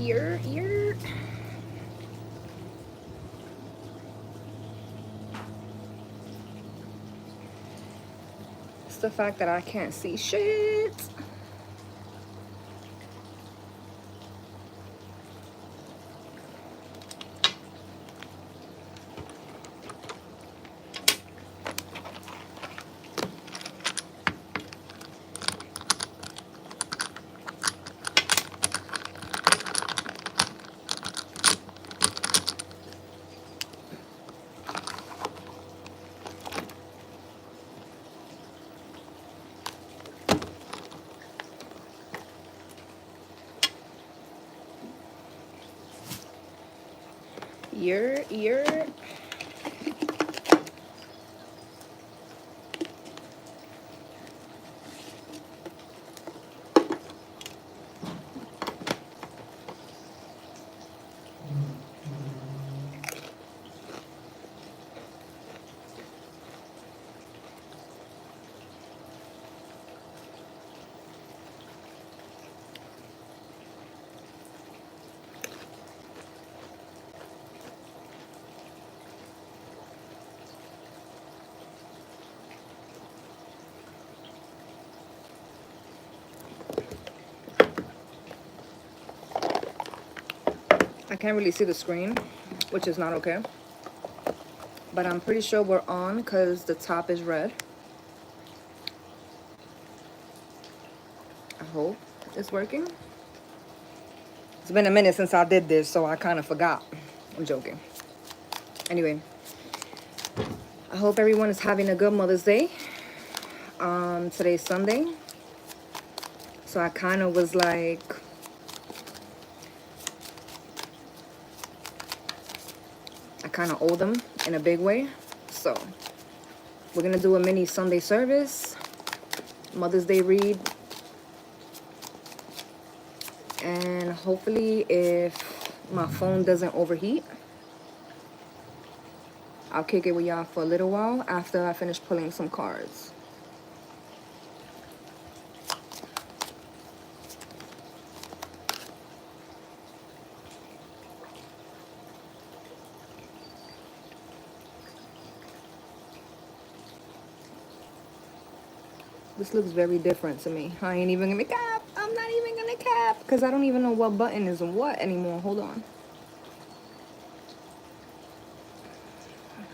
You're. It's the fact that I can't see shit. You're. I can't really see the screen, which is not okay. But I'm pretty sure we're on because the top is red. I hope it's working. It's been a minute since I did this, so I kind of forgot. I'm joking. Anyway, I hope everyone is having a good Mother's Day. Today's Sunday. So I kind of was like, I kind of owe them in a big way. So we're going to do a mini Sunday service, Mother's Day read. And hopefully if my phone doesn't overheat, I'll kick it with y'all for a little while after I finish pulling some cards. This looks very different to me. I ain't even gonna cap. I'm not even gonna cap because I don't even know what button is what anymore. Hold on.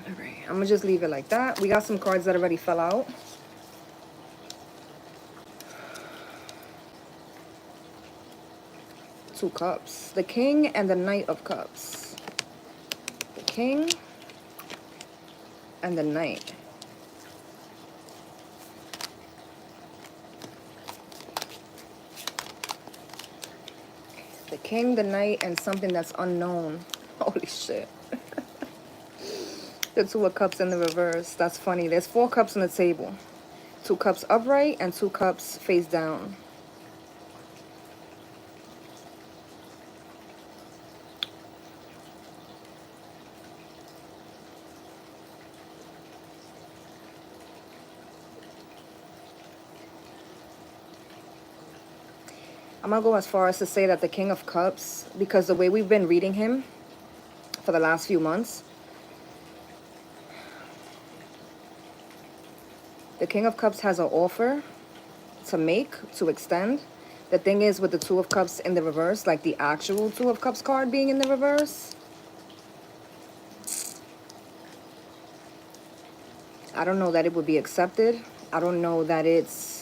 All right, I'm gonna just leave it like that. We got some cards that already fell out. Two cups. The King and the Knight of Cups. The King and the Knight. The King, the Knight, and something that's unknown. Holy shit. The Two of Cups in the reverse. That's funny. There's 4 cups on the table. 2 cups upright and 2 cups face down. I'm going to go as far as to say that the King of Cups, because the way we've been reading him for the last few months, the King of Cups has an offer to make, to extend. The thing is with the Two of Cups in the reverse, like the actual Two of Cups card being in the reverse, I don't know that it would be accepted. I don't know that it's,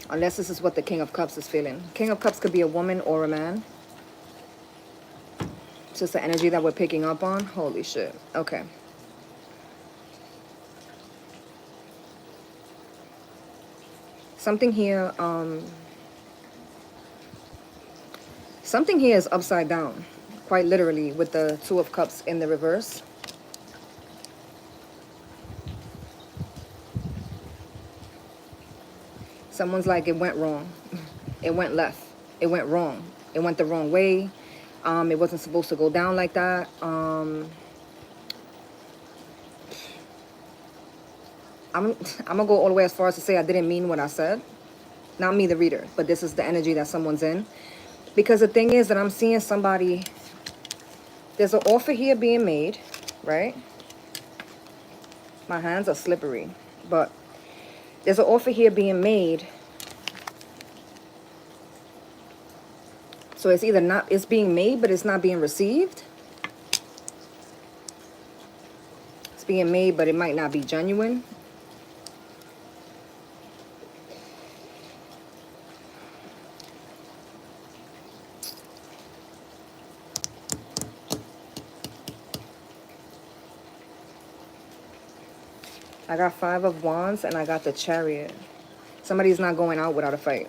unless this is what the King of Cups is feeling. King of Cups could be a woman or a man. It's just the energy that we're picking up on. Holy shit. Okay. Something here is upside down, quite literally, with the Two of Cups in the reverse. Someone's like, it went wrong. It went left. It went wrong. It went the wrong way. It wasn't supposed to go down like that. I'm gonna go all the way as far as to say I didn't mean what I said. Not me, the reader, but this is the energy that someone's in. Because the thing is that I'm seeing somebody, there's an offer here being made, right? My hands are slippery, but there's an offer here being made. So it's either not, it's being made, but it's not being received. It's being made, but it might not be genuine. I got 5 of Wands and I got the Chariot. Somebody's not going out without a fight.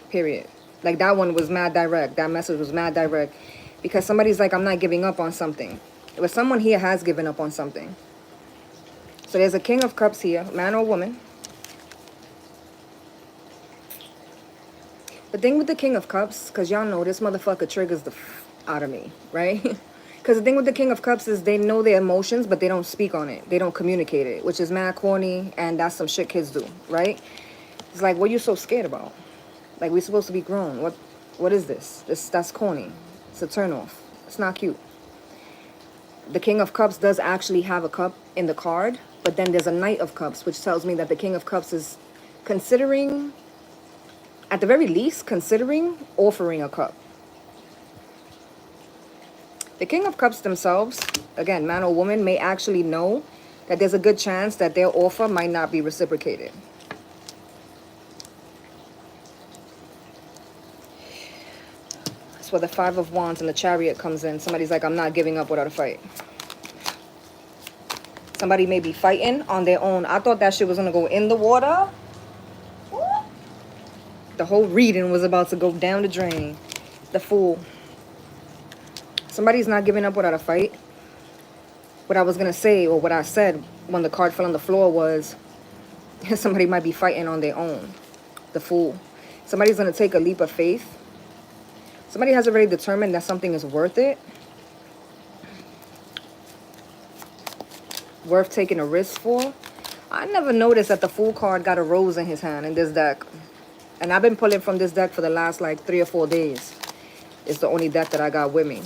Period. Like that one was mad direct. That message was mad direct. Because somebody's like, I'm not giving up on something. But someone here has given up on something. So there's a King of Cups here, man or woman. The thing with the King of Cups, because y'all know this motherfucker triggers the out of me, right? Because the thing with the King of Cups is they know their emotions, but they don't speak on it. They don't communicate it, which is mad corny, and that's some shit kids do, right? It's like, what are you so scared about? Like, we're supposed to be grown. What is this? That's corny. It's a turnoff. It's not cute. The King of Cups does actually have a cup in the card, but then there's a Knight of Cups, which tells me that the King of Cups is considering, at the very least, considering offering a cup. The King of Cups themselves, again, man or woman, may actually know that there's a good chance that their offer might not be reciprocated. That's where the 5 of Wands and the Chariot comes in. Somebody's like, I'm not giving up without a fight. Somebody may be fighting on their own. I thought that shit was going to go in the water. The whole reading was about to go down the drain. The Fool. Somebody's not giving up without a fight. What I was going to say, or what I said when the card fell on the floor was, somebody might be fighting on their own. The Fool. Somebody's going to take a leap of faith. Somebody has already determined that something is worth it. Worth taking a risk for. I never noticed that the Fool card got a rose in his hand in this deck. And I've been pulling from this deck for the last like 3 or 4 days. It's the only deck that I got with me.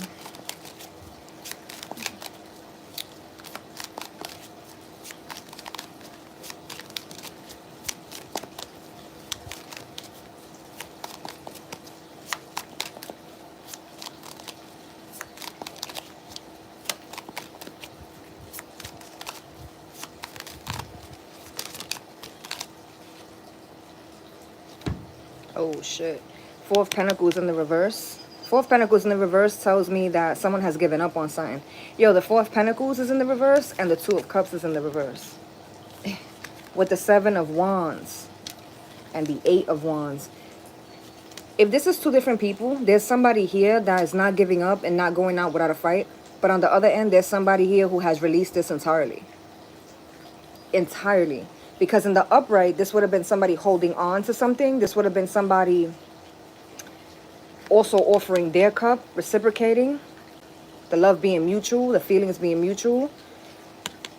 Oh, shit. 4 of Pentacles in the reverse. 4 of Pentacles in the reverse tells me that someone has given up on something. Yo, the 4 of Pentacles is in the reverse and the 2 of Cups is in the reverse. With the 7 of Wands and the 8 of Wands. If this is 2 different people, there's somebody here that is not giving up and not going out without a fight. But on the other end, there's somebody here who has released this entirely. Entirely. Because in the upright, this would have been somebody holding on to something. This would have been somebody also offering their cup, reciprocating. The love being mutual, the feelings being mutual.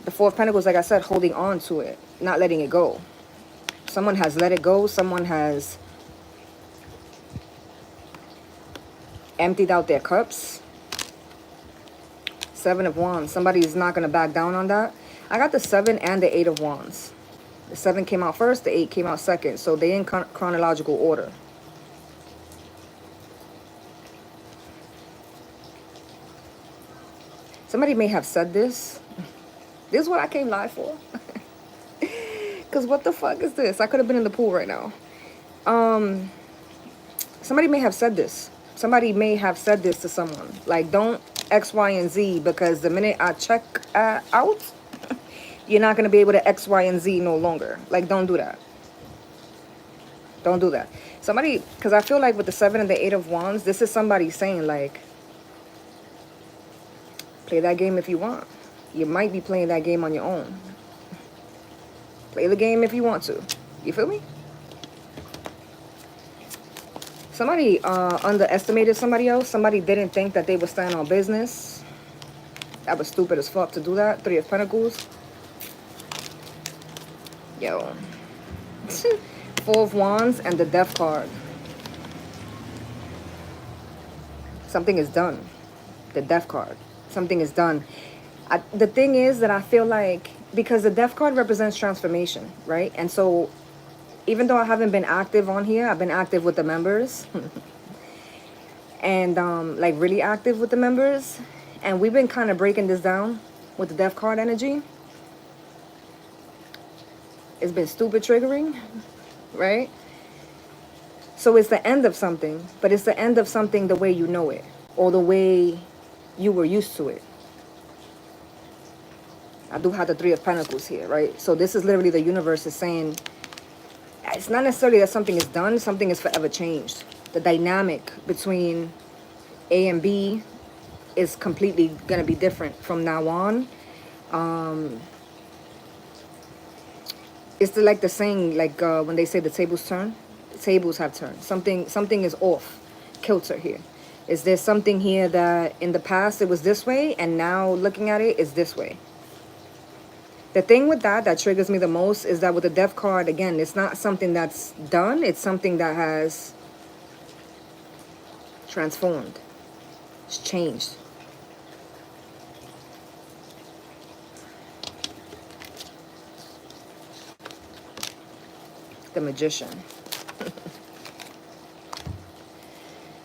The 4 of Pentacles, like I said, holding on to it, not letting it go. Someone has let it go. Someone has emptied out their cups. 7 of Wands. Somebody is not going to back down on that. I got the 7 and the 8 of Wands. The 7 came out first, the 8 came out second. So they're in chronological order. Somebody may have said this. This is what I came live for. Because what the fuck is this? I could have been in the pool right now. Somebody may have said this. Somebody may have said this to someone. Like, don't X, Y, and Z. Because the minute I check out, you're not going to be able to X, Y, and Z no longer. Like, don't do that. Don't do that. Somebody, because I feel like with the 7 and the 8 of Wands, this is somebody saying, like, play that game if you want. You might be playing that game on your own. Play the game if you want to. You feel me? Somebody underestimated somebody else. Somebody didn't think that they would stand on business. That was stupid as fuck to do that. 3 of Pentacles. Yo. 4 of Wands and the Death card. Something is done. The death card. Something is done. The thing is that I feel like, because the death card represents transformation, right? And so even though I haven't been active on here, I've been active with the members. And like really active with the members. And we've been kind of breaking this down with the death card energy. It's been stupid triggering, right? So it's the end of something, but it's the end of something the way you know it, or the way you were used to it. I do have the Three of Pentacles here, right? So this is literally the universe is saying, it's not necessarily that something is done, something is forever changed. The dynamic between A and B is completely going to be different from now on. It's like the saying, like when they say the tables turn, the tables have turned. Something is off kilter here. Is there something here that in the past it was this way, and now looking at it is this way? The thing with that triggers me the most is that with the death card, again, it's not something that's done. It's something that has transformed. It's changed. The Magician.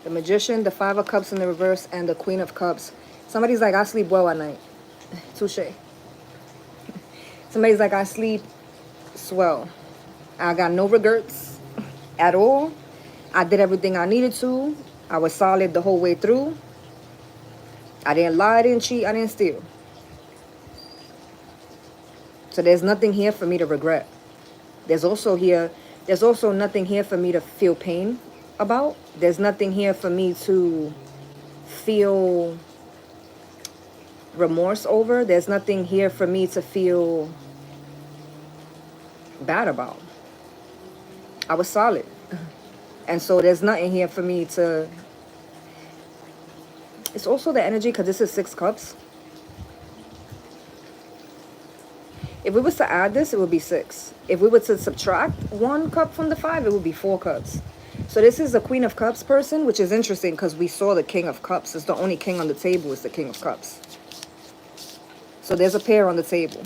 The Magician, the Five of Cups in the reverse, and the Queen of Cups. Somebody's like, I sleep well at night. Touche. Somebody's like, I sleep swell. I got no regrets at all. I did everything I needed to. I was solid the whole way through. I didn't lie, I didn't cheat, I didn't steal. So there's nothing here for me to regret. There's also nothing here for me to feel pain about. There's nothing here for me to feel remorse over. There's nothing here for me to feel bad about. I was solid. And so there's nothing here for me to... It's also the energy, because this is 6 cups. If we was to add this, it would be 6. If we were to subtract 1 cup from the 5, it would be 4 cups. So this is the Queen of Cups person, which is interesting because we saw the King of Cups. It's the only king on the table is the King of Cups. So there's a pair on the table.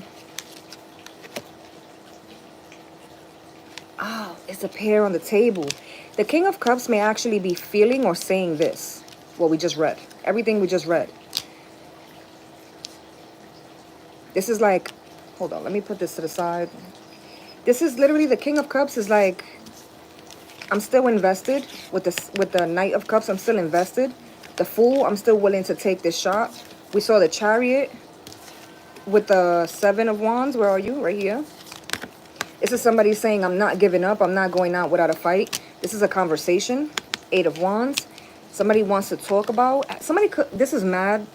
Oh, it's a pair on the table. The King of Cups may actually be feeling or saying this. What we just read. Everything we just read. This is like... Hold on, let me put this to the side. This is literally the King of Cups is like... I'm still invested with the Knight of Cups. I'm still invested. The Fool, I'm still willing to take this shot. We saw the Chariot with the 7 of Wands. Where are you? Right here. This is somebody saying, I'm not giving up. I'm not going out without a fight. This is a conversation. 8 of Wands. Somebody wants to talk about... Somebody could... This is mad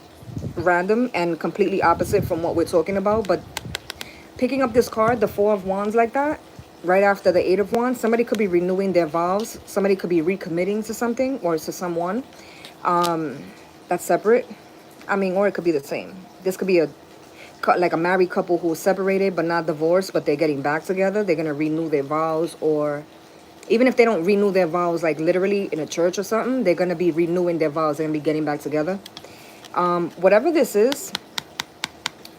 random and completely opposite from what we're talking about. But picking up this card, the 4 of Wands like that, right after the 8 of Wands, somebody could be renewing their vows. Somebody could be recommitting to something or to someone. That's separate. I mean, or it could be the same. This could be like a married couple who is separated but not divorced, but they're getting back together. They're going to renew their vows, or even if they don't renew their vows like literally in a church or something, they're going to be renewing their vows. They're going to be getting back together. Whatever this is,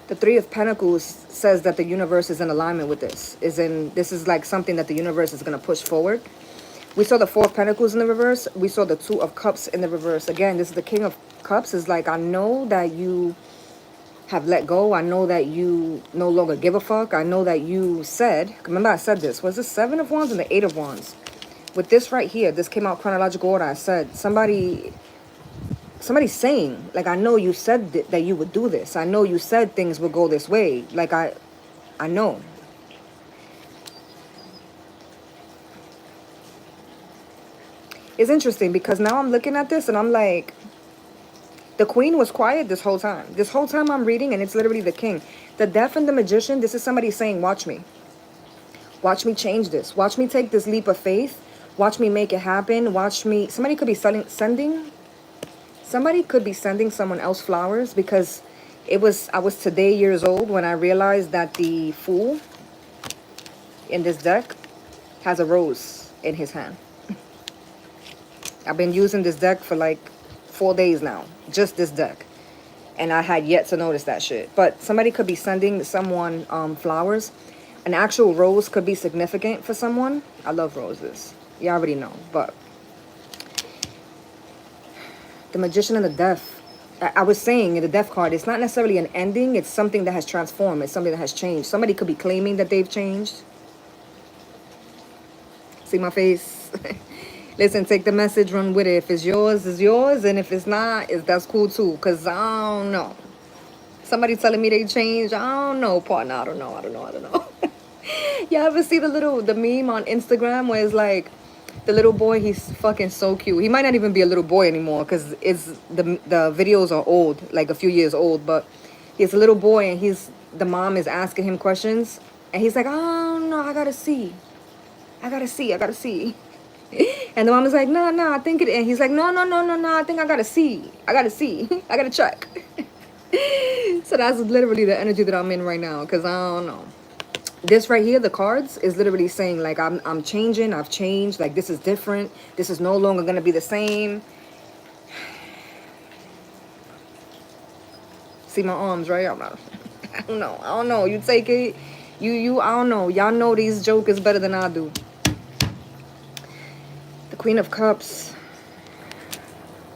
the 3 of Pentacles says that the universe is in alignment with this. This is like something that the universe is going to push forward. We saw the 4 of Pentacles in the reverse. We saw the 2 of Cups in the reverse. Again, this is the King of Cups. Is like, I know that you have let go. I know that you no longer give a fuck. I know that you said, remember I said this, was the 7 of Wands and the 8 of Wands. With this right here, this came out chronological order. I said, somebody's saying, like, I know you said that you would do this. I know you said things would go this way. Like, I know. It's interesting because now I'm looking at this and I'm like, the Queen was quiet this whole time. This whole time I'm reading, and it's literally the King. The Death and the Magician, this is somebody saying, watch me. Watch me change this. Watch me take this leap of faith. Watch me make it happen. Watch me. Somebody could be sending someone else flowers, because I was today years old when I realized that the Fool in this deck has a rose in his hand. I've been using this deck for like 4 days now. Just this deck. And I had yet to notice that shit. But somebody could be sending someone flowers. An actual rose could be significant for someone. I love roses. You already know. But the Magician and the Death. I was saying in the Death card, it's not necessarily an ending. It's something that has transformed. It's something that has changed. Somebody could be claiming that they've changed. See my face? Listen, take the message, run with it. If it's yours, it's yours. And if it's not, that's cool too. Because I don't know. Somebody telling me they changed. I don't know, partner. I don't know. Y'all ever see the meme on Instagram where it's like, the little boy, he's fucking so cute. He might not even be a little boy anymore because the videos are old, like a few years old. But he's a little boy and the mom is asking him questions. And he's like, oh, no, I gotta see. And the mom is like, no, I think it. And he's like, no, I think I gotta see. I gotta check. So that's literally the energy that I'm in right now because I don't know. This right here, the cards, is literally saying, like, I'm changing. I've changed. Like, this is different. This is no longer going to be the same. See my arms, right? I don't know. You take it. I don't know. Y'all know these jokers better than I do. The Queen of Cups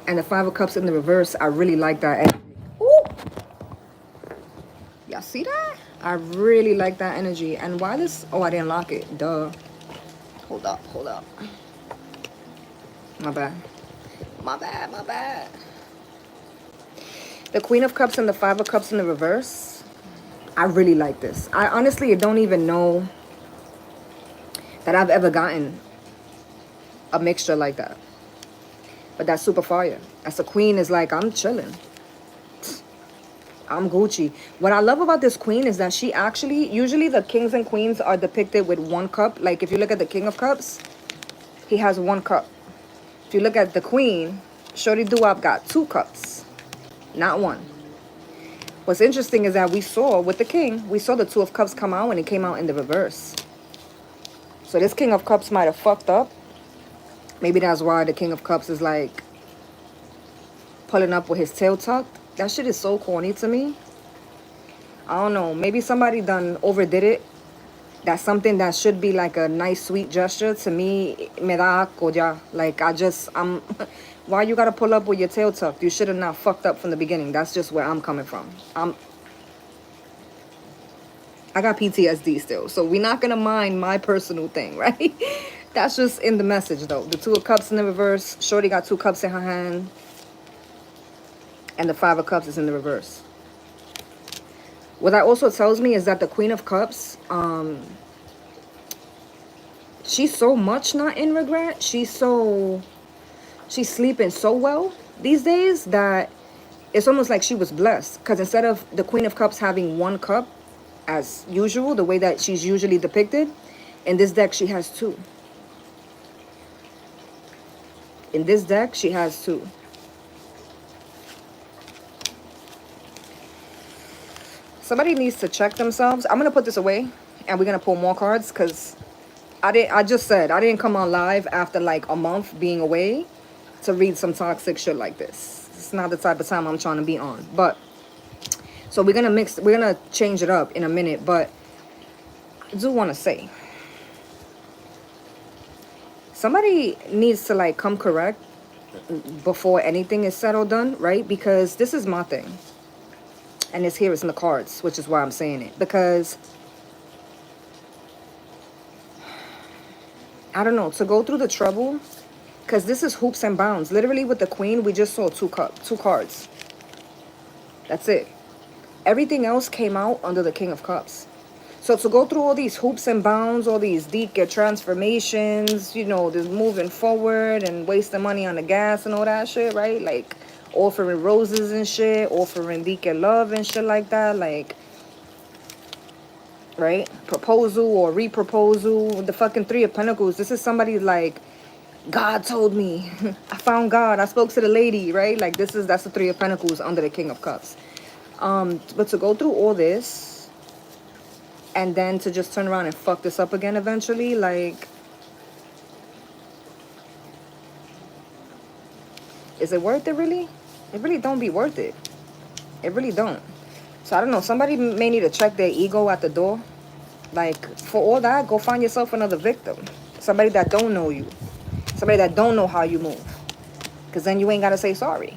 and the Five of Cups in the reverse. I really like that energy. Ooh. Y'all see that? I really like that energy. And why this? Oh, I didn't lock it. Duh. Hold up. My bad. The Queen of Cups and the Five of Cups in the reverse. I really like this. I honestly don't even know that I've ever gotten a mixture like that. But that's super fire. As a queen is like, I'm chilling. I'm Gucci. What I love about this queen is that she actually, usually the kings and queens are depicted with one cup. Like if you look at the King of Cups, he has one cup. If you look at the queen, Shorty Doo-Wop got 2 cups, not one. What's interesting is that we saw with the king, we saw the Two of Cups come out and it came out in the reverse. So this King of Cups might have fucked up. Maybe that's why the King of Cups is like pulling up with his tail tucked. That shit is so corny to me. I don't know. Maybe somebody done overdid it. That's something that should be like a nice, sweet gesture. To me, me da asco ya. Like, I'm... Why you gotta pull up with your tail tucked? You should have not fucked up from the beginning. That's just where I'm coming from. I got PTSD still. So we're not gonna mind my personal thing, right? That's just in the message, though. The Two of Cups in the reverse. Shorty got 2 cups in her hand. And the Five of Cups is in the reverse. What that also tells me is that the Queen of Cups, she's so much not in regret. She's sleeping so well these days that it's almost like she was blessed. Because instead of the Queen of Cups having 1 cup as usual, the way that she's usually depicted, in this deck she has 2. In this deck she has 2. Somebody needs to check themselves. I'm going to put this away and we're going to pull more cards because I just said I didn't come on live after like a month being away to read some toxic shit like this. It's not the type of time I'm trying to be on. But so we're going to change it up in a minute. But I do want to say somebody needs to like come correct before anything is said or done, right? Because this is my thing. And it's here, it's in the cards, which is why I'm saying it. Because, I don't know, to go through the trouble, because this is hoops and bounds. Literally with the queen, we just saw 2 cards. That's it. Everything else came out under the King of Cups. So to go through all these hoops and bounds, all these deep transformations, you know, this moving forward and wasting money on the gas and all that shit, right? Like, offering roses and shit, offering deacon love and shit like that, like, right? Proposal or re-proposal, the fucking 3 of Pentacles. This is somebody like, God told me, I found God, I spoke to the lady, right? Like that's the 3 of Pentacles under the King of Cups. But to go through all this and then to just turn around and fuck this up again eventually, like, Is it worth it really? It really don't be worth it. It really don't. So I don't know. Somebody may need to check their ego at the door. Like, for all that, go find yourself another victim. Somebody that don't know you. Somebody that don't know how you move. Because then you ain't got to say sorry.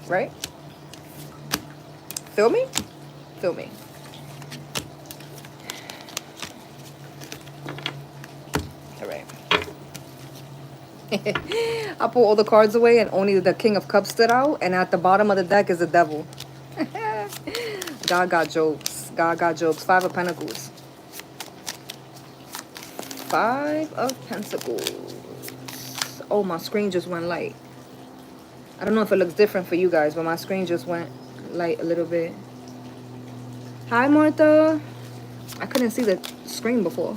Right? Feel me? Feel me. All right. I pull all the cards away and only the King of Cups stood out. And at the bottom of the deck is the Devil. God got jokes. God got jokes. 5 of Pentacles. 5 of Pentacles. Oh, my screen just went light. I don't know if it looks different for you guys, but my screen just went light a little bit. Hi, Martha. I couldn't see the screen before.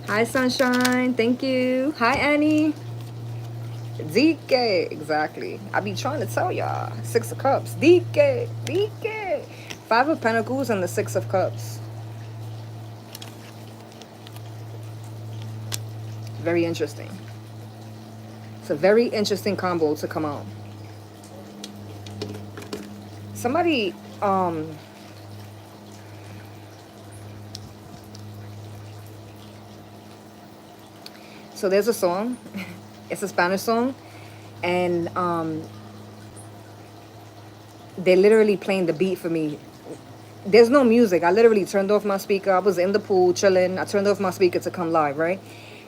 Hi, Sunshine. Thank you. Hi, Annie. DK. Exactly. I be trying to tell y'all. 6 of Cups. DK. DK. 5 of Pentacles and the 6 of Cups. Very interesting. It's a very interesting combo to come out. Somebody, so there's a song. It's a Spanish song. And they're literally playing the beat for me. There's no music. I literally turned off my speaker. I was in the pool chilling. I turned off my speaker to come live, right?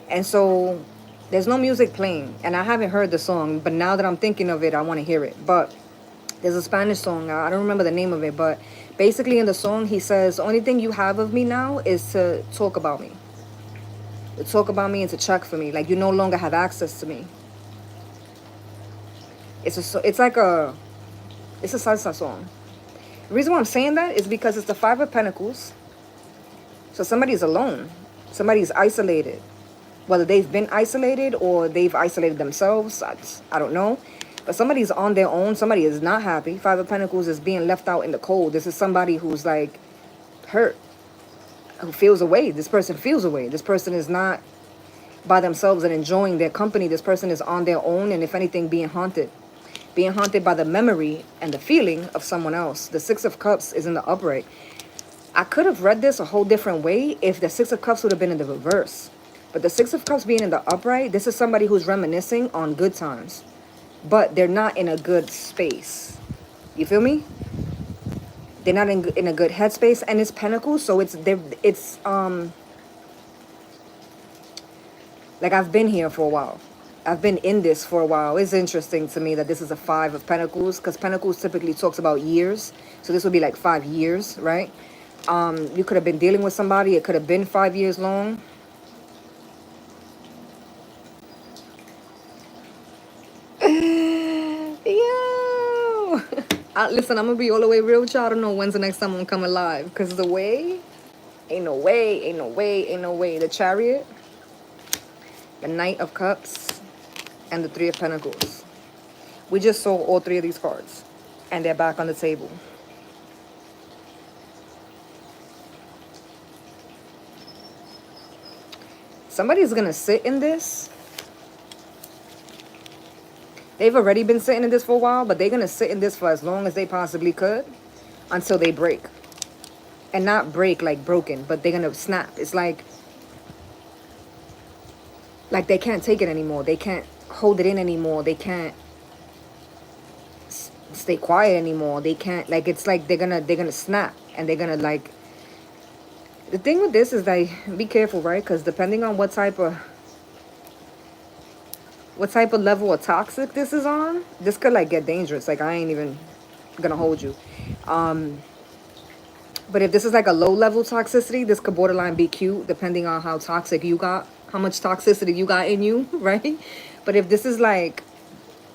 And so there's no music playing. And I haven't heard the song. But now that I'm thinking of it, I want to hear it. But there's a Spanish song. I don't remember the name of it. But basically in the song, he says, the only thing you have of me now is to talk about me. To talk about me and to check for me. Like, you no longer have access to me. It's like a salsa song. The reason why I'm saying that is because it's the 5 of Pentacles. So somebody's alone. Somebody's isolated. Whether they've been isolated or they've isolated themselves, I don't know. But somebody's on their own. Somebody is not happy. 5 of Pentacles is being left out in the cold. This is somebody who's like hurt. Who feels away. This person feels away. This person is not by themselves and enjoying their company. This person is on their own and if anything being haunted. Being haunted by the memory and the feeling of someone else. The 6 of Cups is in the upright. I could have read this a whole different way if the 6 of Cups would have been in the reverse. But the 6 of Cups being in the upright, this is somebody who's reminiscing on good times. But they're not in a good space. You feel me? They're not in a good headspace. And it's Pentacles, so it's like I've been here for a while. I've been in this for a while. It's interesting to me that this is a 5 of Pentacles because Pentacles typically talks about years. So this would be like 5 years, right? You could have been dealing with somebody. It could have been 5 years long. Yo! Listen, I'm going to be all the way real with y'all. I don't know when's the next time I'm going to come alive because the way, ain't no way, ain't no way, ain't no way. The Chariot, the Knight of Cups, and the 3 of Pentacles. We just saw all 3 of these cards. And they're back on the table. Somebody's going to sit in this. They've already been sitting in this for a while, but they're going to sit in this for as long as they possibly could until they break. And not break like broken, but they're going to snap. It's like they can't take it anymore. They can't hold it in anymore. They can't stay quiet anymore. They can't, like, it's like they're gonna snap and they're gonna, like, the thing with this is like, be careful, right? Because depending on what type of level of toxic this is on, this could like get dangerous. Like, I ain't even gonna hold you. But if this is like a low level toxicity, this could borderline be cute depending on how toxic you got, how much toxicity you got in you, right? But if this is like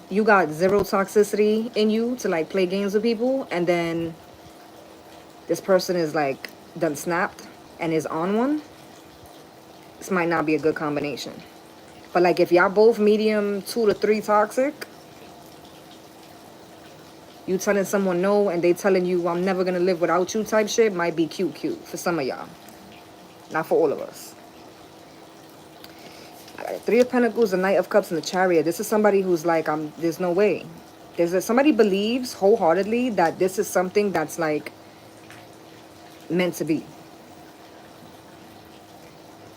you got 0 toxicity in you to like play games with people, and then this person is like done snapped and is on one, this might not be a good combination. But like if y'all both medium 2 to 3 toxic, you telling someone no and they telling you I'm never gonna live without you type shit might be cute for some of y'all. Not for all of us. Three of Pentacles, the Knight of Cups, and the Chariot. This is somebody who's like, there's no way. Somebody believes wholeheartedly that this is something that's like meant to be.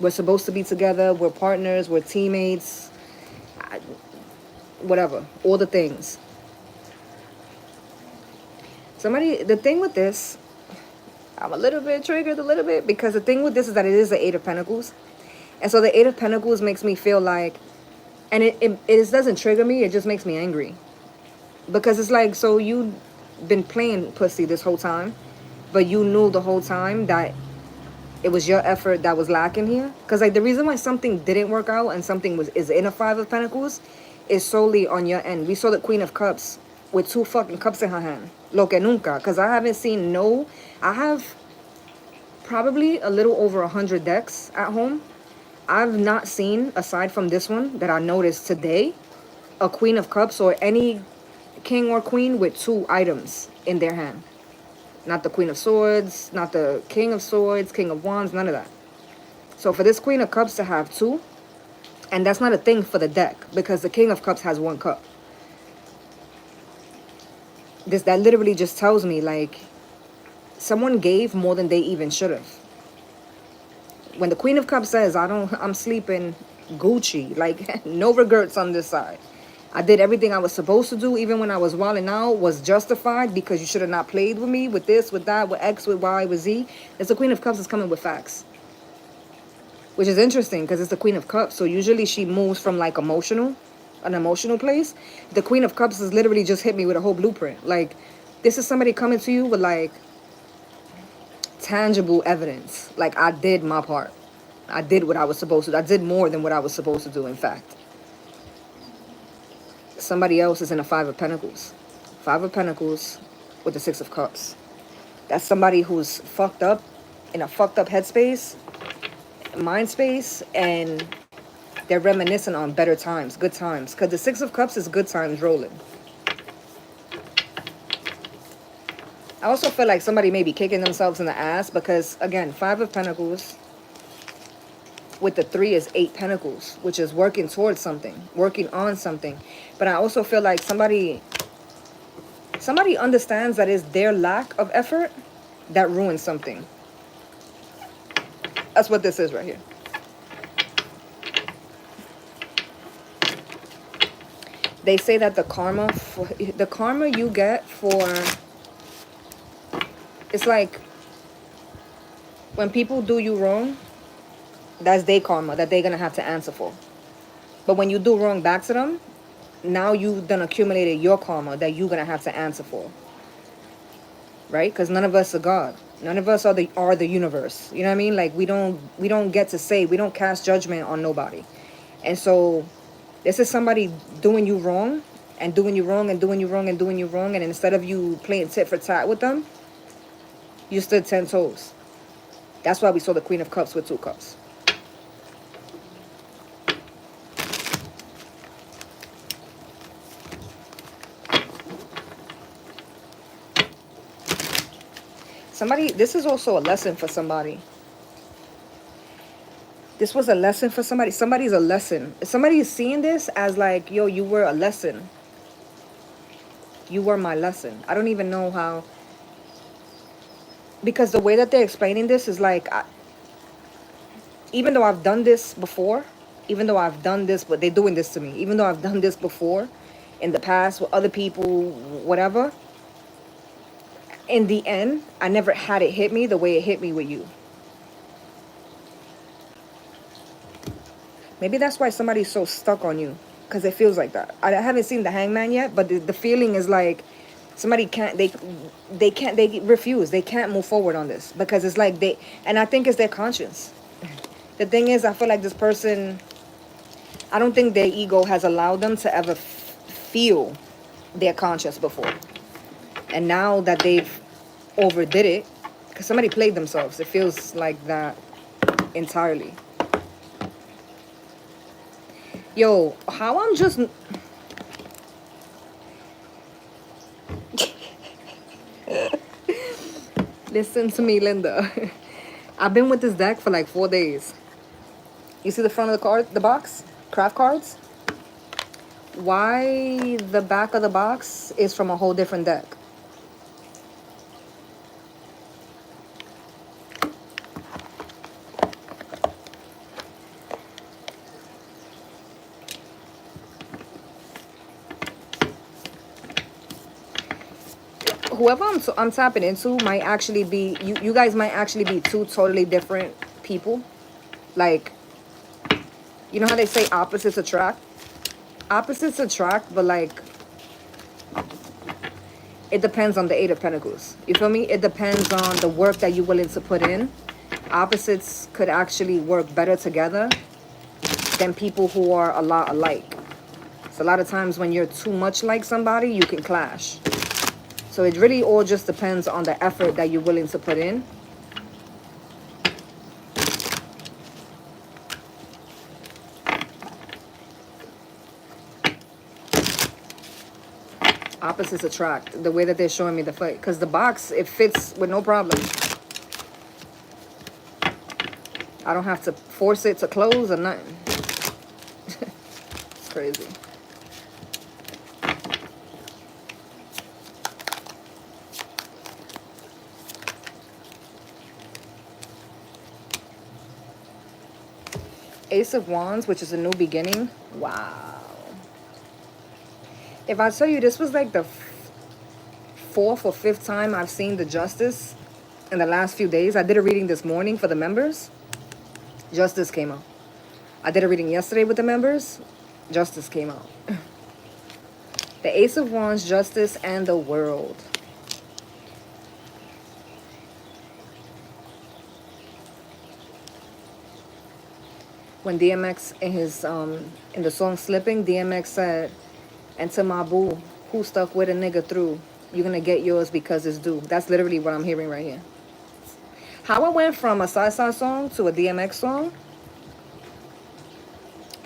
We're supposed to be together. We're partners. We're teammates. Whatever. All the things. The thing with this, I'm a little bit triggered because the thing with this is that it is the Eight of Pentacles. And so the Eight of Pentacles makes me feel like, and it doesn't trigger me, it just makes me angry. Because it's like, so you've been playing pussy this whole time, but you knew the whole time that it was your effort that was lacking here. Because like the reason why something didn't work out and something is in a Five of Pentacles is solely on your end. We saw the Queen of Cups with 2 fucking cups in her hand. Lo que nunca. Because I haven't seen I have probably a little over 100 decks at home. I've not seen, aside from this one that I noticed today, a Queen of Cups or any king or queen with 2 items in their hand. Not the Queen of Swords, not the King of Swords, King of Wands, none of that. So for this Queen of Cups to have 2, and that's not a thing for the deck, because the King of Cups has 1 cup. That literally just tells me, like, someone gave more than they even should have. When the Queen of Cups says, I'm sleeping Gucci, like, no regrets on this side. I did everything I was supposed to do, even when I was wilding out, was justified because you should have not played with me, with this, with that, with X, with Y, with Z. It's the Queen of Cups is coming with facts. Which is interesting because it's the Queen of Cups. So usually she moves from like an emotional place. The Queen of Cups has literally just hit me with a whole blueprint. Like, this is somebody coming to you with like tangible evidence. Like, I did my part. I did what I was supposed to do. I did more than what I was supposed to do, in fact. Somebody else is in a Five of Pentacles. 5 of Pentacles with the 6 of Cups. That's somebody who's fucked up, in a fucked up headspace, mind space, and they're reminiscing on better times, good times. Because the 6 of Cups is good times rolling. I also feel like somebody may be kicking themselves in the ass because, again, 5 of Pentacles with the 3 is 8 Pentacles, which is working towards something, working on something. But I also feel like somebody understands that it's their lack of effort that ruins something. That's what this is right here. They say that the karma you get for, it's like when people do you wrong, that's their karma that they're going to have to answer for. But when you do wrong back to them, now you've done accumulated your karma that you're going to have to answer for. Right? Because none of us are God. None of us are the universe. You know what I mean? Like, we don't get to say, we don't cast judgment on nobody. And so this is somebody doing you wrong and doing you wrong and doing you wrong and doing you wrong. And instead of you playing tit for tat with them, you stood 10 toes. That's why we saw the Queen of Cups with 2 cups. This is also a lesson for somebody. This was a lesson for somebody. Somebody's a lesson. Somebody is seeing this as like, yo, you were a lesson. You were my lesson. I don't even know how. Because the way that they're explaining this is like, even though I've done this before, but they're doing this to me. Even though I've done this before in the past with other people, whatever. In the end, I never had it hit me the way it hit me with you. Maybe that's why somebody's so stuck on you. Because it feels like that. I haven't seen the Hangman yet, but the feeling is like somebody they refuse. They can't move forward on this. Because it's like and I think it's their conscience. The thing is, I feel like this person, I don't think their ego has allowed them to ever feel their conscience before. And now that they've overdid it, because somebody played themselves, it feels like that entirely. Yo, how I'm just... Listen to me, Linda. I've been with this deck for like 4 days. You see the front of the card, the box? craft cards. Why the back of the box is from a whole different deck? Whoever I'm tapping into might actually be, you guys might actually be two totally different people. Like, you know how they say opposites attract? Opposites attract, but like, it depends on the Eight of Pentacles. You feel me? It depends on the work that you're willing to put in. Opposites could actually work better together than people who are a lot alike. So a lot of times when you're too much like somebody, you can clash. So it really all just depends on the effort that you're willing to put in. Opposites attract, the way that they're showing me the fight. Because the box, it fits with no problem. I don't have to force it to close or nothing. It's crazy. Ace of Wands, which is a new beginning. Wow. If I tell you this was like the fourth or fifth time I've seen the Justice in the last few days. I did a reading this morning for the members. Justice came out. I did a reading yesterday with the members. Justice came out. The Ace of Wands, Justice, and the World. When DMX in his in the song Slipping, DMX said, "And to my boo, who stuck with a nigga through, you're gonna get yours because it's due." That's literally what I'm hearing right here. How I went from a Sci-Fi song to a DMX song,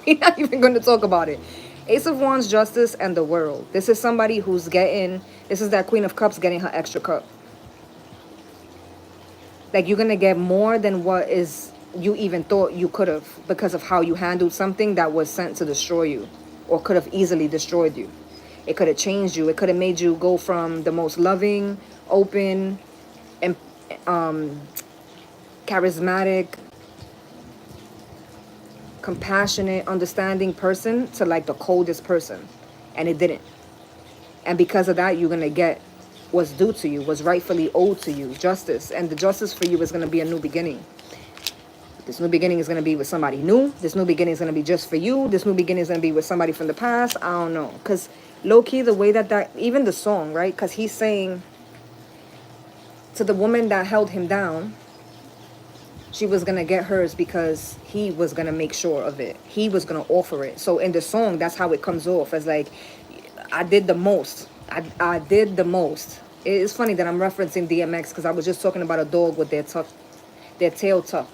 we're not even going to talk about it. Ace of Wands, Justice, and the World. This is somebody who's getting, this is that Queen of Cups getting her extra cup. Like, you're going to get more than what is you even thought you could have because of how you handled something that was sent to destroy you or could have easily destroyed you. It could have changed you. It could have made you go from the most loving, open, and charismatic, compassionate, understanding person to like the coldest person. And it didn't. And because of that, you're going to get what's due to you, what's rightfully owed to you, justice. And the justice for you is going to be a new beginning. This new beginning is going to be with somebody new. This new beginning is going to be just for you. This new beginning is going to be with somebody from the past. I don't know. Because low-key, the way that even the song, right? Because he's saying to the woman that held him down, she was going to get hers because he was going to make sure of it. He was going to offer it. So in the song, that's how it comes off as like, I did the most. I did the most. It's funny that I'm referencing DMX because I was just talking about a dog with their tail tucked.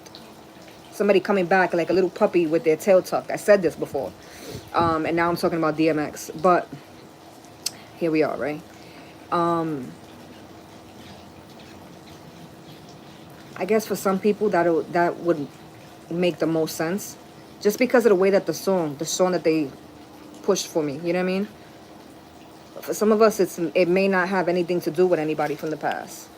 Somebody coming back like a little puppy with their tail tucked. I said this before. And now I'm talking about DMX. But here we are, right? I guess for some people that would make the most sense. Just because of the way that the song that they pushed for me. You know what I mean? For some of us, it may not have anything to do with anybody from the past.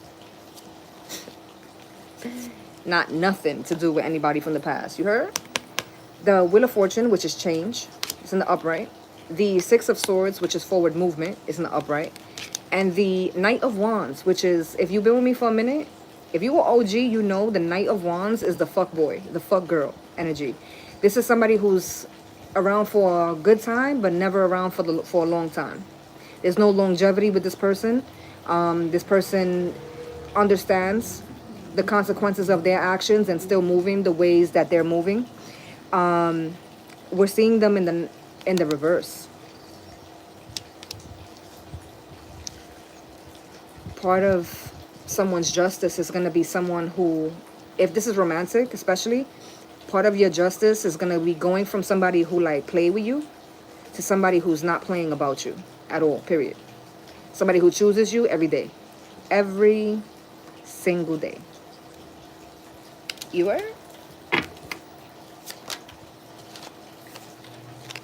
Not nothing to do with anybody from the past. You heard? The Wheel of Fortune, which is change, is in the upright. The Six of Swords, which is forward movement, is in the upright. And the Knight of Wands, which is, if you've been with me for a minute, if you were OG, you know the Knight of Wands is the fuck boy, the fuck girl energy. This is somebody who's around for a good time, but never around for a long time. There's no longevity with this person. This person understands the consequences of their actions and still moving the ways that they're moving. We're seeing them in the reverse. Part of someone's justice is going to be someone who, if this is romantic especially, part of your justice is going to be going from somebody who like play with you to somebody who's not playing about you at all, period. Somebody who chooses you every day. Every single day. You are?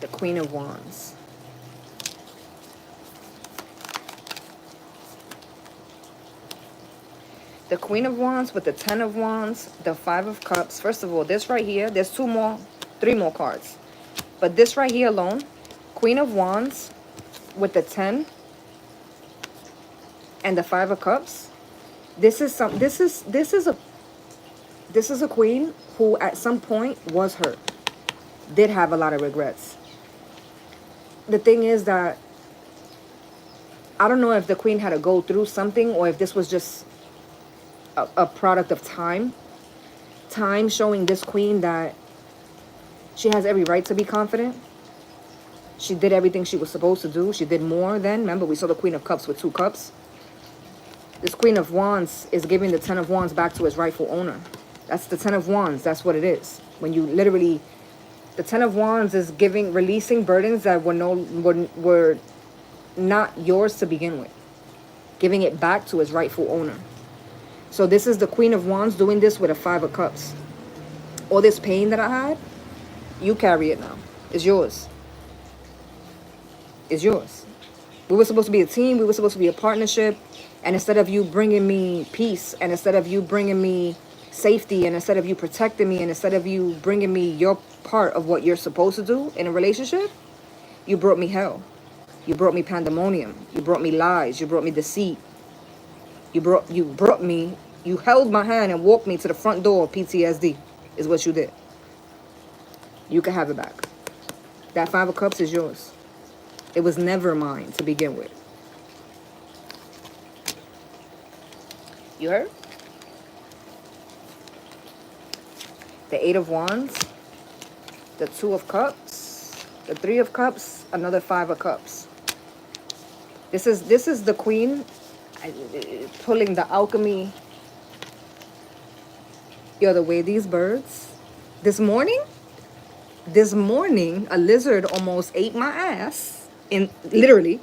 The Queen of Wands. The Queen of Wands with the Ten of Wands, the Five of Cups. First of all, this right here, there's three more cards. But this right here alone, Queen of Wands with the 10 and the Five of Cups. This is a queen who at some point was hurt. Did have a lot of regrets. The thing is that I don't know if the queen had to go through something or if this was just a product of time. Time showing this queen that she has every right to be confident. She did everything she was supposed to do. She did more than. Remember, we saw the Queen of Cups with 2 cups. This Queen of Wands is giving the Ten of Wands back to its rightful owner. That's the Ten of Wands. That's what it is. When you literally... The Ten of Wands is releasing burdens that were not yours to begin with. Giving it back to its rightful owner. So this is the Queen of Wands doing this with a 5 of Cups. All this pain that I had, you carry it now. It's yours. It's yours. We were supposed to be a team. We were supposed to be a partnership. And instead of you bringing me peace, and instead of you bringing me safety, and instead of you protecting me, and instead of you bringing me your part of what you're supposed to do in a relationship, you brought me hell. You brought me pandemonium. You brought me lies. You brought me deceit. You held my hand and walked me to the front door of PTSD, is what you did. You can have it back. That 5 of Cups is yours. It was never mine to begin with. You heard? The 8 of Wands, the 2 of Cups, the 3 of Cups, another 5 of Cups. This is the queen pulling the alchemy. Yo, the way these birds, this morning, a lizard almost ate my ass. Literally,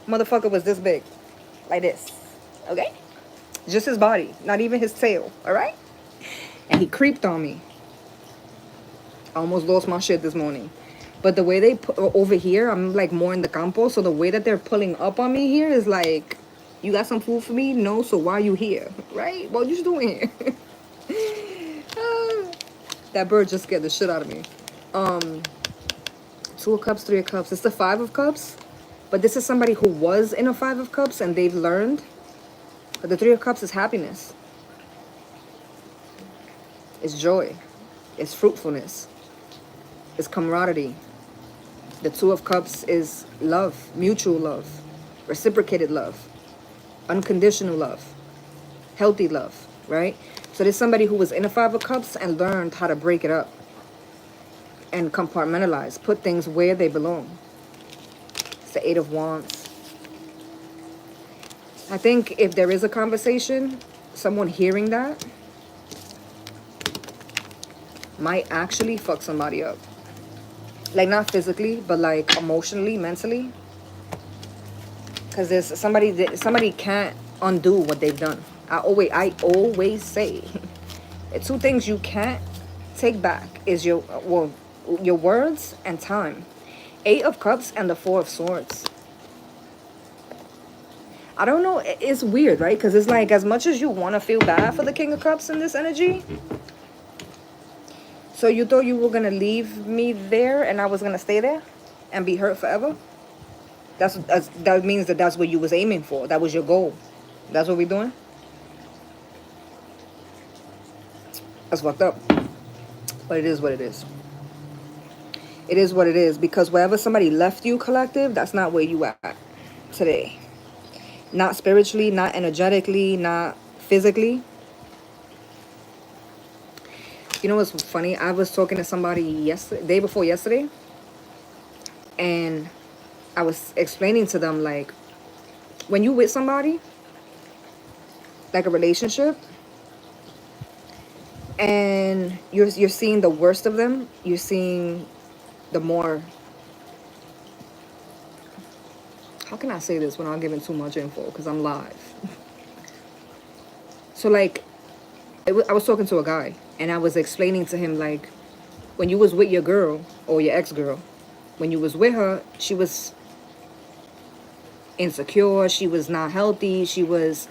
motherfucker was this big, like this, okay? Just his body, not even his tail, all right? And he creeped on me. I almost lost my shit this morning. But the way they put over here, I'm like more in the campo, so the way that they're pulling up on me here is like, you got some food for me? No, so why are you here, right? What you doing here? That bird just scared the shit out of me. 2 of Cups, 3 of Cups. It's the 5 of Cups. But this is somebody who was in a 5 of Cups and they've learned. But the 3 of Cups is happiness. It's joy. It's fruitfulness. It's camaraderie. The 2 of Cups is love. Mutual love. Reciprocated love. Unconditional love. Healthy love. Right? So there's somebody who was in a 5 of Cups and learned how to break it up. And compartmentalize. Put things where they belong. It's the 8 of Wands. I think if there is a conversation, someone hearing that might actually fuck somebody up. Like not physically, but like emotionally, mentally. Because there's somebody can't undo what they've done. I always say, the 2 things you can't take back is your words and time. 8 of Cups and the 4 of Swords. I don't know. It's weird, right? Because it's like as much as you want to feel bad for the King of Cups in this energy. So you thought you were going to leave me there and I was going to stay there and be hurt forever? That means that's what you was aiming for. That was your goal. That's what we're doing? That's fucked up. But it is what it is. It is what it is. Because wherever somebody left you, collective, that's not where you at today. Not spiritually, not energetically, not physically. You know what's funny? I was talking to somebody day before yesterday. And I was explaining to them, like, when you with somebody, like a relationship, and you're seeing the worst of them, you're seeing the more... How can I say this without giving too much info? Because I'm live. So, like, I was talking to a guy, and I was explaining to him, like, when you was with your girl, or your ex-girl, When you was with her, she was insecure, she was not healthy, she was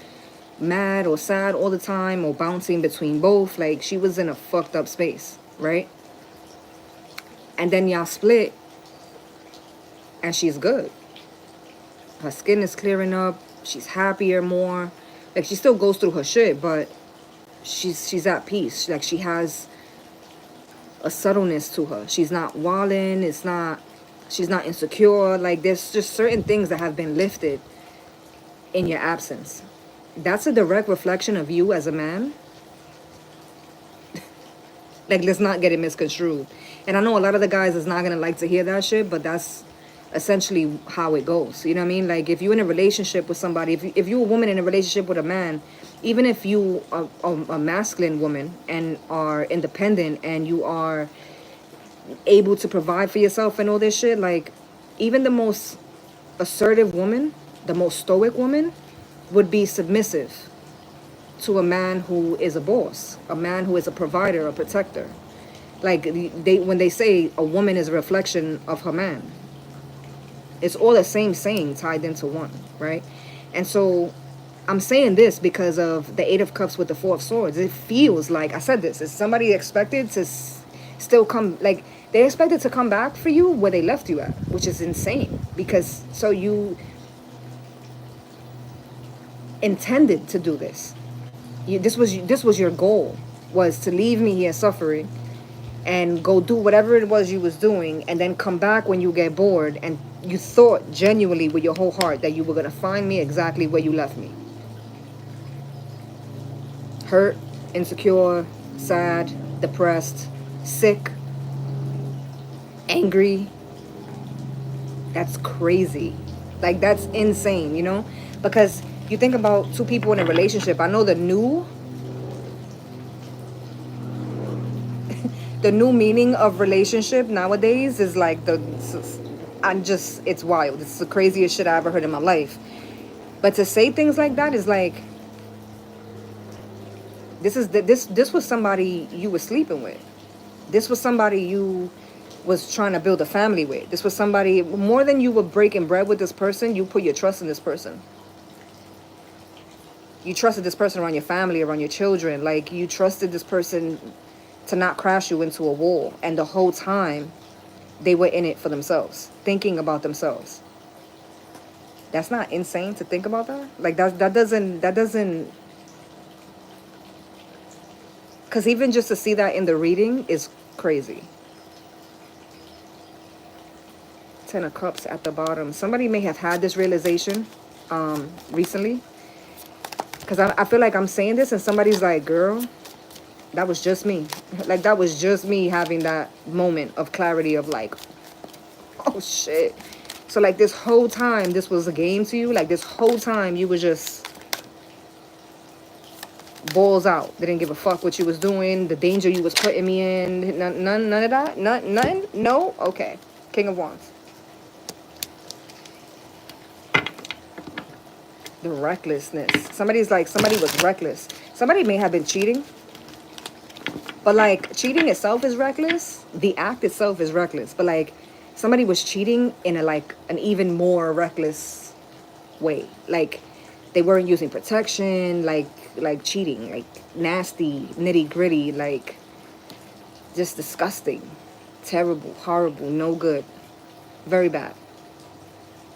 mad or sad all the time or bouncing between both. Like, she was in a fucked up space, right? And then y'all split and she's good. Her skin is clearing up, she's happier more. Like, she still goes through her shit, but she's at peace. Like, she has a subtleness to her. She's not wilding, she's not insecure. Like, there's just certain things that have been lifted in your absence. That's a direct reflection of you as a man. Like, let's not get it misconstrued. And I know a lot of the guys is not gonna like to hear that shit, but that's essentially how it goes. You know what I mean? Like, if you're in a relationship with somebody, if you're a woman in a relationship with a man, even if you are a masculine woman and are independent and you are able to provide for yourself and all this shit, like, even the most assertive woman, the most stoic woman, would be submissive to a man who is a boss, a man who is a provider, a protector. Like, when they say a woman is a reflection of her man, it's all the same saying tied into one, right? And so I'm saying this because of the Eight of Cups with the Four of Swords. It feels like, I said this, is somebody expected to still come, like, they expected to come back for you where they left you at, which is insane. Because, so you intended to do this. This was your goal, was to leave me here suffering and go do whatever it was you was doing, and then come back when you get bored, and you thought genuinely with your whole heart that you were going to find me exactly where you left me. Hurt, insecure, sad, depressed, sick, angry. That's crazy. Like, that's insane, you know? Because you think about two people in a relationship. I know the new meaning of relationship nowadays is like it's wild. It's the craziest shit I ever heard in my life. But to say things like that is like, this was somebody you were sleeping with. This was somebody you was trying to build a family with. This was somebody, more than you were breaking bread with this person, you put your trust in this person. You trusted this person around your family, around your children. Like, you trusted this person to not crash you into a wall. And the whole time, they were in it for themselves, thinking about themselves. That's not insane to think about that? Like, that doesn't, because even just to see that in the reading is crazy. Ten of Cups at the bottom. Somebody may have had this realization recently. Because I feel like I'm saying this and somebody's like, girl, that was just me. Like, that was just me having that moment of clarity of like, oh shit. So like, this whole time this was a game to you. Like, this whole time you were just balls out. Didn't give a fuck what you was doing, the danger you was putting me in. None of that? None? No? Okay. King of Wands. The recklessness. Somebody was reckless. Somebody may have been cheating. But like, cheating itself is reckless. The act itself is reckless. But like, somebody was cheating in an even more reckless way. Like, they weren't using protection, like cheating, like nasty, nitty gritty, like just disgusting, terrible, horrible, no good, very bad.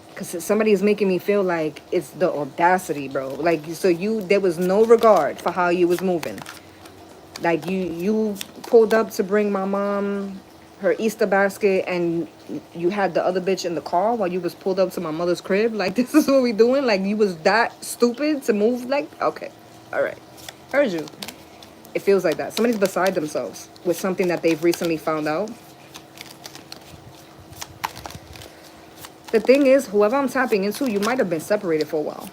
Because somebody is making me feel like it's the audacity, bro. Like, so there was no regard for how you was moving. Like, you pulled up to bring my mom her Easter basket and you had the other bitch in the car while you was pulled up to my mother's crib. Like, this is what we doing? Like, you was that stupid to move? Like, okay. All right. Heard you. It feels like that. Somebody's beside themselves with something that they've recently found out. The thing is, whoever I'm tapping into, you might have been separated for a while.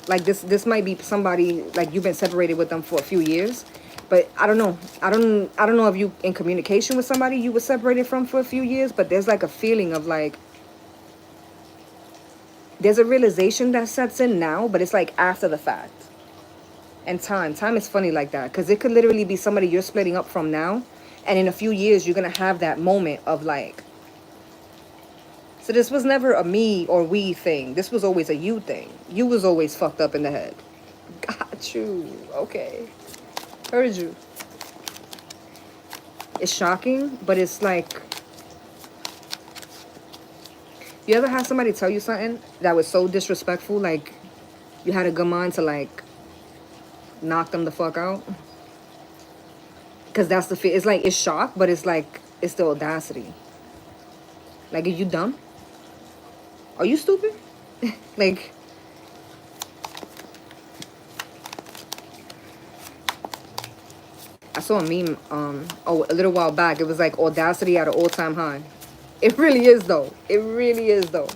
Like, this might be somebody, like, you've been separated with them for a few years. But I don't know. I don't know if you in communication with somebody you were separated from for a few years. But there's like a feeling of like, there's a realization that sets in now. But it's like after the fact. And time is funny like that. Because it could literally be somebody you're splitting up from now. And in a few years, you're going to have that moment of like, So this was never a me or we thing. This was always a you thing. You was always fucked up in the head. Got you. Okay. Heard you. It's shocking, but it's like, you ever had somebody tell you something that was so disrespectful, like you had a good mind to like knock them the fuck out? Because that's the fear. It's like, it's shock, but it's like, it's the audacity. Like, are you dumb? Are you stupid? Like, I saw a meme a little while back. It was like audacity at an all-time high. It really is though. It really is though.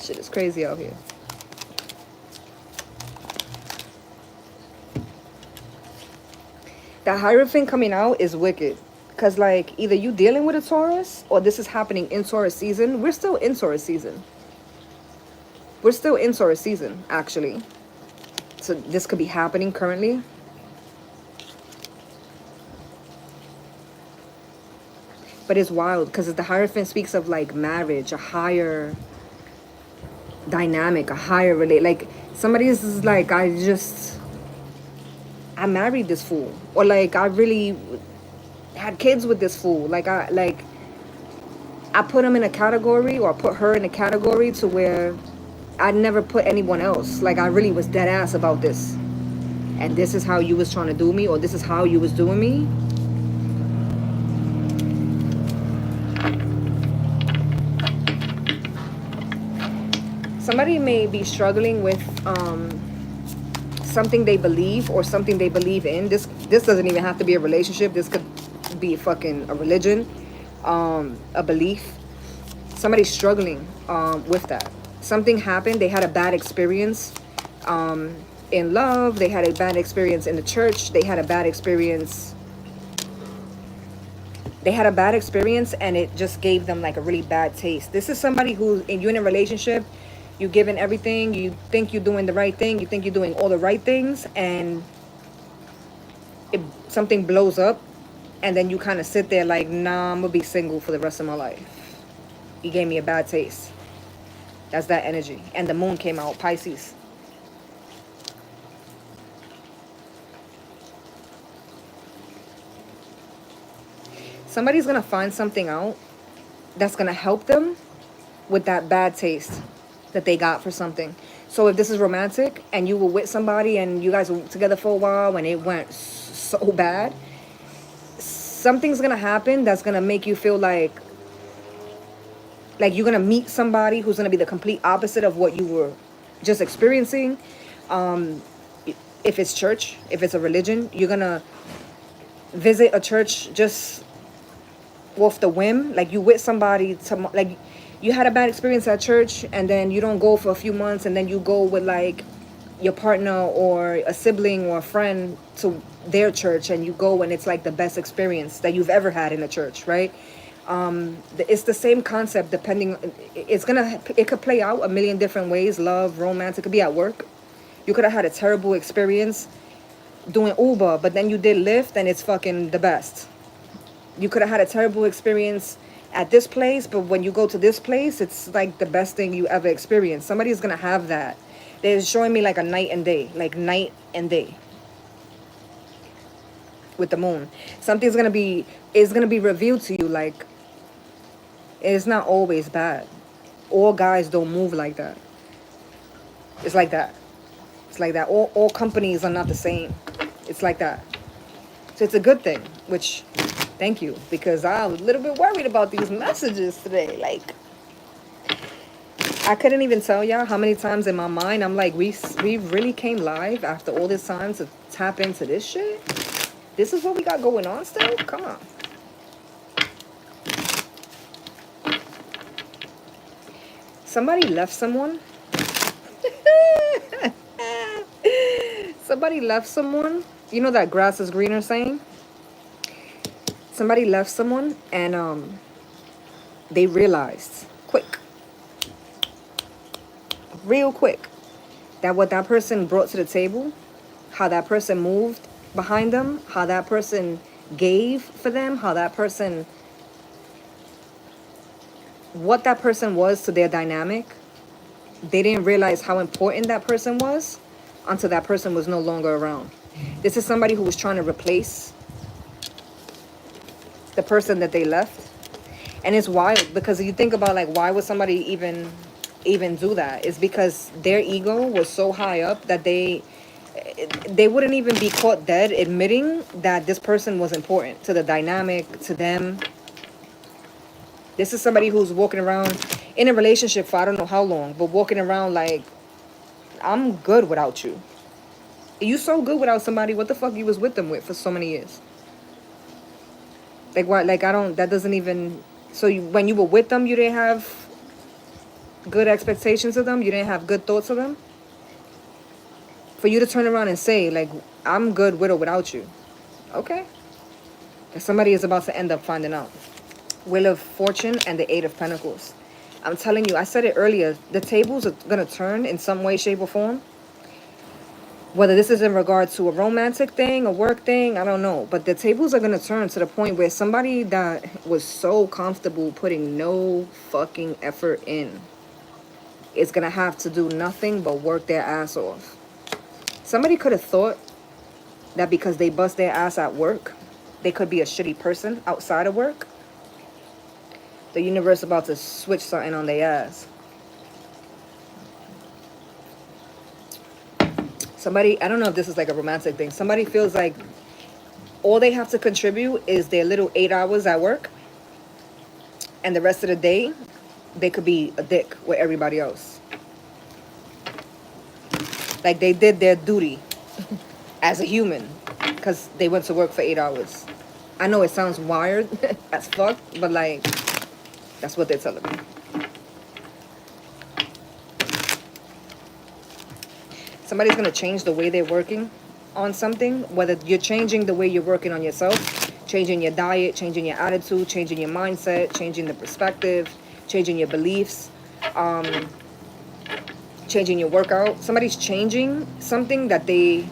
Shit is crazy out here. That Hierophant coming out is wicked. Because, like, either you dealing with a Taurus or this is happening in Taurus season. We're still in Taurus season. We're still in Taurus season, actually. So this could be happening currently. But it's wild because the Hierophant speaks of, like, marriage, a higher dynamic, a higher like, somebody is like, I married this fool. Or, like, I really had kids with this fool. Like, I put him in a category, or I put her in a category to where I never put anyone else. Like, I really was dead ass about this. And this is how you was trying to do me, or this is how you was doing me. Somebody may be struggling with something they believe or something they believe in. This doesn't even have to be a relationship. This could be fucking a religion, a belief. Somebody's struggling with that. Something happened. They had a bad experience in love. They had a bad experience in the church. They had a bad experience. They had a bad experience and it just gave them like a really bad taste. This is somebody who, you're in a relationship, you're giving everything, you think you're doing the right thing, you think you're doing all the right things, and something blows up, and then you kind of sit there like, nah, I'm gonna be single for the rest of my life. He gave me a bad taste. That's that energy. And the moon came out, Pisces. Somebody's gonna find something out that's gonna help them with that bad taste that they got for something. So if this is romantic and you were with somebody and you guys were together for a while and it went so bad, something's gonna happen that's gonna make you feel like you're gonna meet somebody who's gonna be the complete opposite of what you were just experiencing. If it's church, if it's a religion, you're gonna visit a church just off the whim. Like, you with somebody to, like, you had a bad experience at church and then you don't go for a few months, and then you go with like your partner or a sibling or a friend to their church, and you go and it's like the best experience that you've ever had in a church, right? It's the same concept. Depending, it could play out a million different ways. Love, romance. It could be at work. You could have had a terrible experience doing Uber, but then you did Lyft and it's fucking the best. You could have had a terrible experience at this place, but when you go to this place, it's like the best thing you ever experienced. Somebody's gonna have that. They're showing me like a night and day, like night and day with the moon. Something's gonna be, it's gonna be revealed to you. Like, it's not always bad. All guys don't move like that. It's like that. It's like that. All companies are not the same. It's like that. So it's a good thing, which, thank you, because I was a little bit worried about these messages today. Like, I couldn't even tell y'all how many times in my mind I'm like, we really came live after all this time to tap into this shit? This is what we got going on still? Come on. Somebody left someone. Somebody left someone. You know that grass is greener saying? Somebody left someone and they realized real quick, that what that person brought to the table, how that person moved behind them, how that person gave for them, how that person what that person was to their dynamic. They didn't realize how important that person was until that person was no longer around. This is somebody who was trying to replace the person that they left. And it's wild because you think about, like, why would somebody even do that? It's because their ego was so high up that they wouldn't even be caught dead admitting that this person was important to the dynamic, to them. This is somebody who's walking around in a relationship for I don't know how long, but walking around like, I'm good without you. You so good without somebody, what the fuck you was with them with for so many years? Like, what? Like, I don't, that doesn't even, so you, when you were with them, you didn't have good expectations of them? You didn't have good thoughts of them? For you to turn around and say, like, I'm good with or without you. Okay. Somebody is about to end up finding out. Wheel of Fortune and the Eight of Pentacles. I'm telling you, I said it earlier, the tables are going to turn in some way, shape, or form. Whether this is in regard to a romantic thing, a work thing, I don't know. But the tables are going to turn to the point where somebody that was so comfortable putting no fucking effort in is going to have to do nothing but work their ass off. Somebody could have thought that because they bust their ass at work, they could be a shitty person outside of work. The universe about to switch something on their ass. Somebody, I don't know if this is like a romantic thing. Somebody feels like all they have to contribute is their little 8 hours at work. And the rest of the day, they could be a dick with everybody else. Like they did their duty as a human because they went to work for 8 hours. I know it sounds wired as fuck, but like, that's what they're telling me. Somebody's going to change the way they're working on something. Whether you're changing the way you're working on yourself, changing your diet, changing your attitude, changing your mindset, changing the perspective, changing your beliefs, changing your workout. Somebody's changing something that they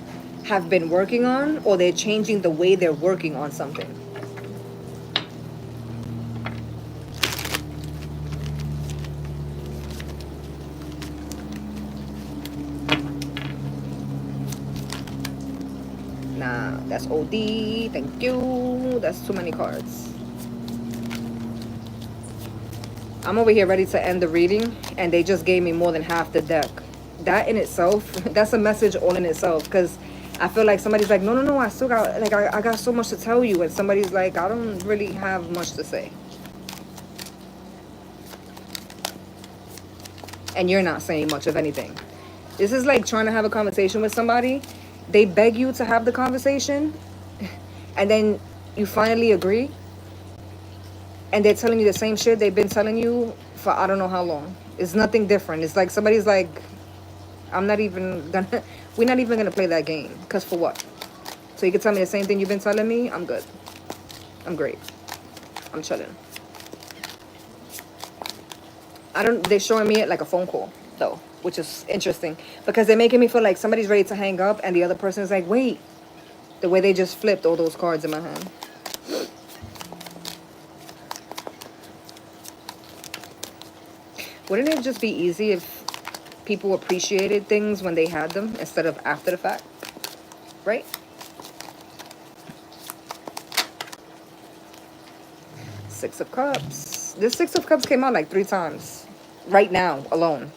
have been working on, or they're changing the way they're working on something. Nah, that's OD. Thank you. That's too many cards. I'm over here ready to end the reading, and they just gave me more than half the deck. That in itself, that's a message all in itself, because I feel like somebody's like, no, I still got, like, I got so much to tell you, and somebody's like, I don't really have much to say. And you're not saying much of anything. This is like trying to have a conversation with somebody. They beg you to have the conversation, and then you finally agree, and they're telling you the same shit they've been telling you for I don't know how long. It's nothing different. It's like somebody's like, we're not even gonna play that game. Because for what? So you can tell me the same thing you've been telling me? I'm good. I'm great. I'm chilling. They're showing me it like a phone call, though, which is interesting. Because they're making me feel like somebody's ready to hang up, and the other person's like, wait. The way they just flipped all those cards in my hand. Wouldn't it just be easy if people appreciated things when they had them instead of after the fact? Right? Six of Cups. This Six of Cups came out like 3 times. Right now, alone.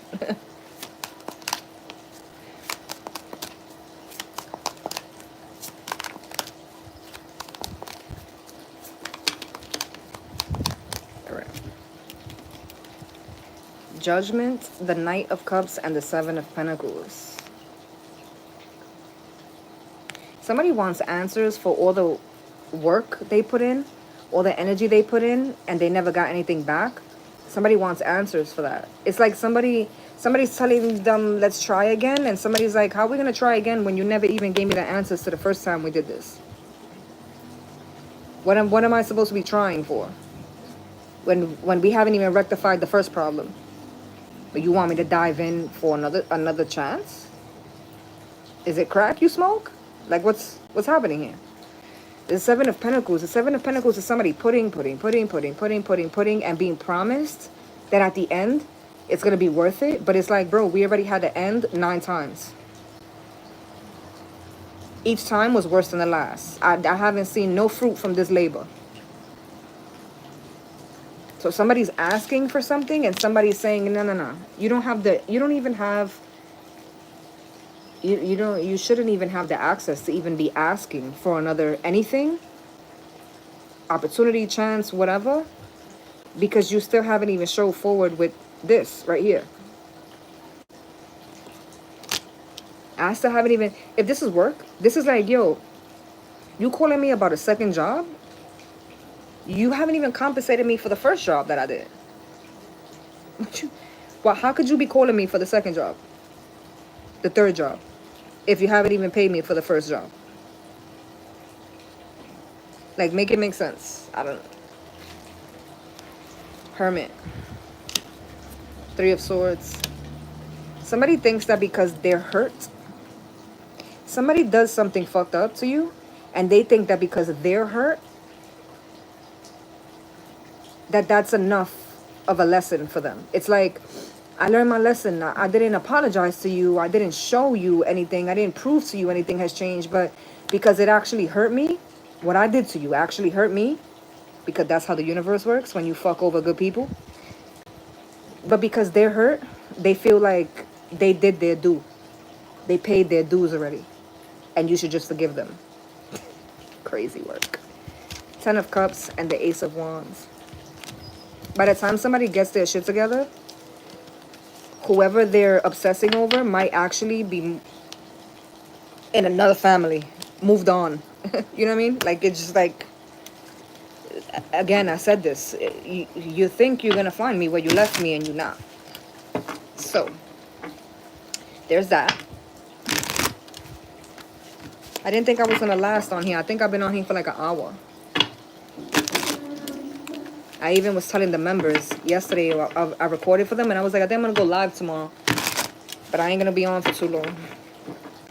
Judgment, the Knight of Cups, and the Seven of Pentacles. Somebody wants answers for all the work they put in, all the energy they put in, and they never got anything back. Somebody wants answers for that. It's like somebody's telling them, let's try again, and somebody's like, how are we going to try again when you never even gave me the answers to the first time we did this? What am I supposed to be trying for? When we haven't even rectified the first problem? But you want me to dive in for another chance? Is it crack you smoke? Like what's happening here? The Seven of Pentacles. The Seven of Pentacles is somebody putting, and being promised that at the end, it's going to be worth it. But it's like, bro, we already had to end 9 times. Each time was worse than the last. I haven't seen no fruit from this labor. So somebody's asking for something and somebody's saying, no, no, no. You don't have the, you don't even have, you shouldn't even have the access to even be asking for another anything, opportunity, chance, whatever, because you still haven't even showed forward with this right here. I still haven't even, if this is work, this is like, yo, you calling me about a second job? You haven't even compensated me for the first job that I did. Well, how could you be calling me for the second job? The third job? If you haven't even paid me for the first job? Like, make it make sense. I don't know. Hermit. 3 of Swords. Somebody thinks that because they're hurt, somebody does something fucked up to you, and they think that because they're hurt, that's enough of a lesson for them. It's like, I learned my lesson. I didn't apologize to you. I didn't show you anything. I didn't prove to you anything has changed. But because it actually hurt me, what I did to you actually hurt me. Because that's how the universe works when you fuck over good people. But because they're hurt, they feel like they did their due. They paid their dues already. And you should just forgive them. Crazy work. 10 of Cups and the Ace of Wands. By the time somebody gets their shit together, whoever they're obsessing over might actually be in another family, moved on. You know what I mean? Like, it's just like, again, I said this. You think you're going to find me where you left me and you're not. So, there's that. I didn't think I was going to last on here. I think I've been on here for like an hour. I even was telling the members yesterday, I recorded for them, and I was like, I think I'm going to go live tomorrow. But I ain't going to be on for too long.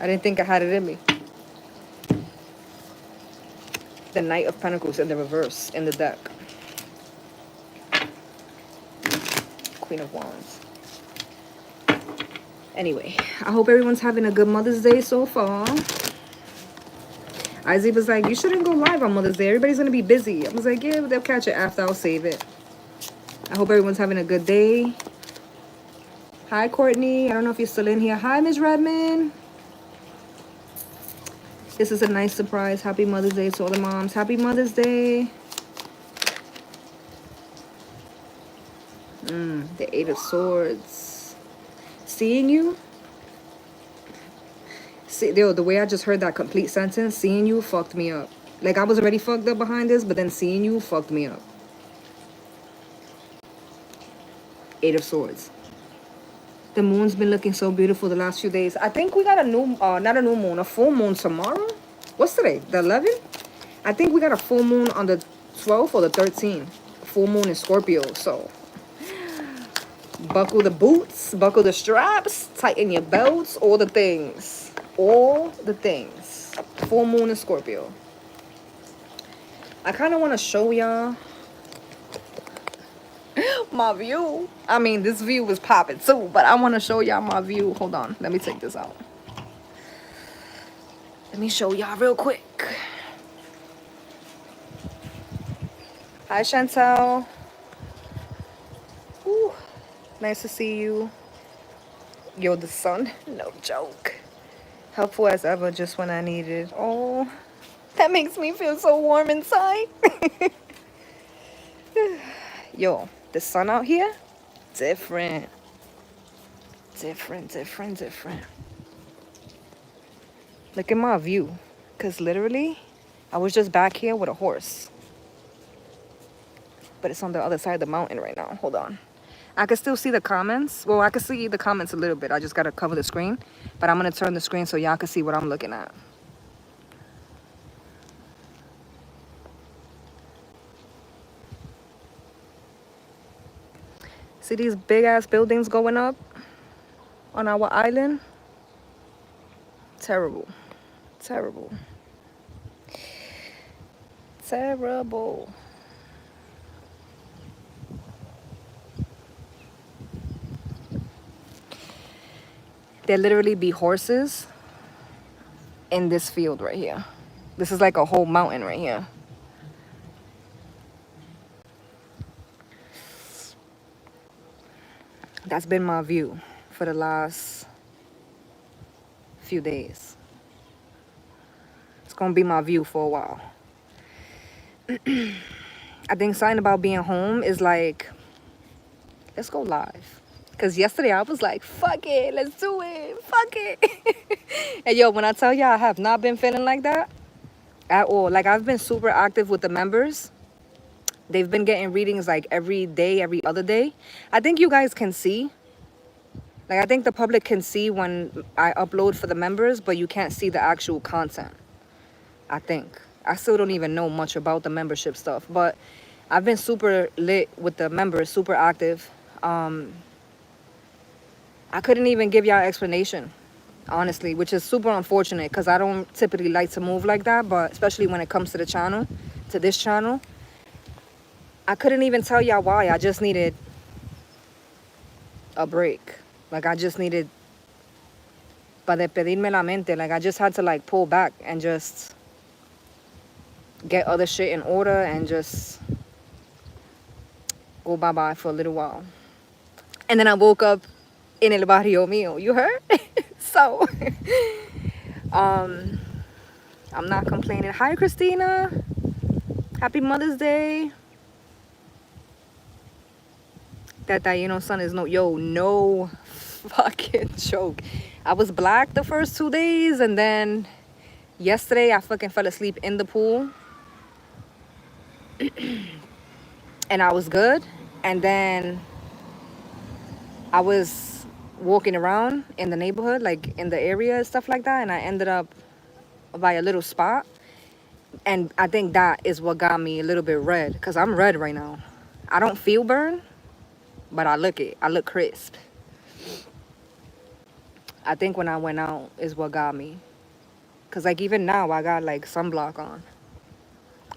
I didn't think I had it in me. The Knight of Pentacles in the reverse in the deck. Queen of Wands. Anyway, I hope everyone's having a good Mother's Day so far. Izzy was like, you shouldn't go live on Mother's Day. Everybody's going to be busy. I was like, yeah, they'll catch it after. I'll save it. I hope everyone's having a good day. Hi, Courtney. I don't know if you're still in here. Hi, Ms. Redmond. This is a nice surprise. Happy Mother's Day to all the moms. Happy Mother's Day. The 8 of Swords. Seeing you. See, yo, the way I just heard that complete sentence, seeing you fucked me up. Like, I was already fucked up behind this, but then seeing you fucked me up. 8 of Swords. The moon's been looking so beautiful the last few days. I think we got a new, not a new moon, a full moon tomorrow. What's today? The 11th? I think we got a full moon on the 12th or the 13th. Full moon in Scorpio, so buckle the boots, buckle the straps, tighten your belts, all the things. All the things. Full moon in Scorpio. I kind of want to show y'all my view. I mean, this view was popping too, but I want to show y'all my view. Hold on. Let me take this out. Let me show y'all real quick. Hi, Chantel. Ooh, nice to see you. Yo, the sun. No joke. Helpful as ever just when I need it. Oh, that makes me feel so warm inside. Yo, the sun out here, different. Different. Look at my view. Because literally, I was just back here with a horse. But it's on the other side of the mountain right now. Hold on. I can still see the comments. Well, I can see the comments a little bit. I just got to cover the screen. But I'm going to turn the screen so y'all can see what I'm looking at. See these big ass buildings going up on our island? Terrible. Terrible. Terrible. There literally be horses in this field right here. This is like a whole mountain right here. That's been my view for the last few days. It's gonna be my view for a while. I think something about being home is like, let's go live. Because yesterday I was like, fuck it, let's do it, fuck it. And yo, when I tell y'all I have not been feeling like that at all. Like, I've been super active with the members. They've been getting readings like every day, every other day. I think you guys can see. Like, I think the public can see when I upload for the members, but you can't see the actual content, I think. I still don't even know much about the membership stuff, but I've been super lit with the members, super active. I couldn't even give y'all explanation, honestly, which is super unfortunate because I don't typically like to move like that, but especially when it comes to the channel, to this channel. I couldn't even tell y'all why. I just needed a break. Like, I just needed para despedirme la mente. Like, I just had to like pull back and just get other shit in order and just go bye-bye for a little while. And then I woke up in el barrio mío. You heard? So, I'm not complaining. Hi, Christina. Happy Mother's Day. That Taino son is no fucking joke. I was black the first 2 days, and then yesterday I fucking fell asleep in the pool. And I was good. And then I was walking around in the neighborhood, like in the area and stuff like that, and I ended up by a little spot. And I think that is what got me a little bit red, because I'm red right now. I don't feel burn, but I look crisp. I think when I went out is what got me. Because like even now I got like sunblock on.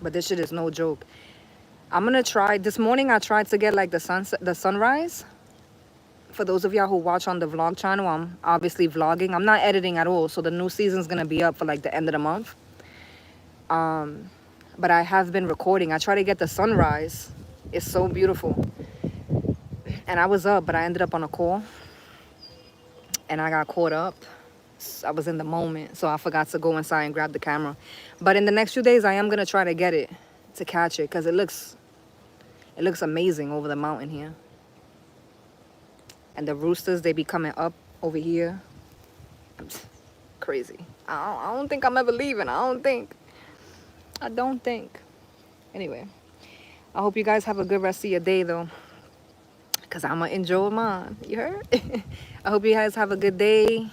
But this shit is no joke. I'm going to try. This morning I tried to get like the sunrise. For those of y'all who watch on the vlog channel, I'm obviously vlogging. I'm not editing at all. So the new season's going to be up for like the end of the month. But I have been recording. I try to get the sunrise. It's so beautiful. And I was up, but I ended up on a call. And I got caught up. I was in the moment, so I forgot to go inside and grab the camera. But in the next few days, I am going to try to get it, to catch it, because it looks amazing over the mountain here. And the roosters, they be coming up over here. Crazy. I don't think I'm ever leaving. I don't think. Anyway, I hope you guys have a good rest of your day, though. Because I'm going to enjoy mine. You heard? I hope you guys have a good day.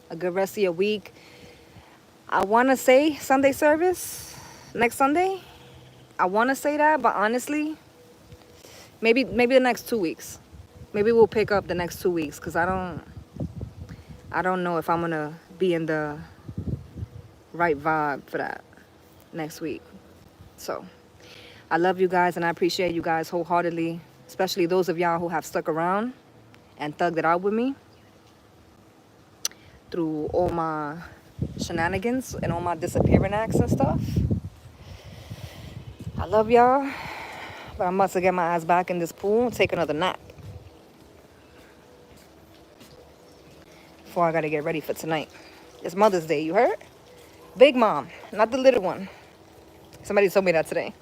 A good rest of your week. I want to say Sunday service next Sunday. I want to say that, but honestly, maybe the next 2 weeks. Maybe we'll pick up the next 2 weeks, because I don't know if I'm going to be in the right vibe for that next week. So, I love you guys, and I appreciate you guys wholeheartedly. Especially those of y'all who have stuck around and thugged it out with me through all my shenanigans and all my disappearing acts and stuff. I love y'all. But I'm about to get my ass back in this pool and take another nap. Before I gotta get ready for tonight. It's Mother's Day, you heard? Big mom, not the little one. Somebody told me that today.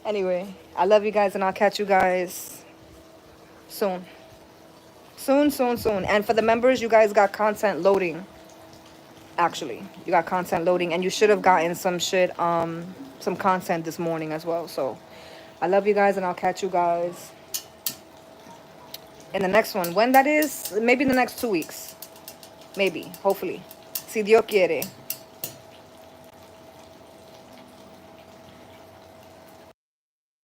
Anyway, I love you guys, and I'll catch you guys soon. Soon. And for the members, you guys got content loading. Actually, you got content loading, and you should have gotten some shit, some content this morning as well. So, I love you guys, and I'll catch you guys in the next one. When that is, maybe in the next 2 weeks. Maybe, hopefully. Si Dios quiere.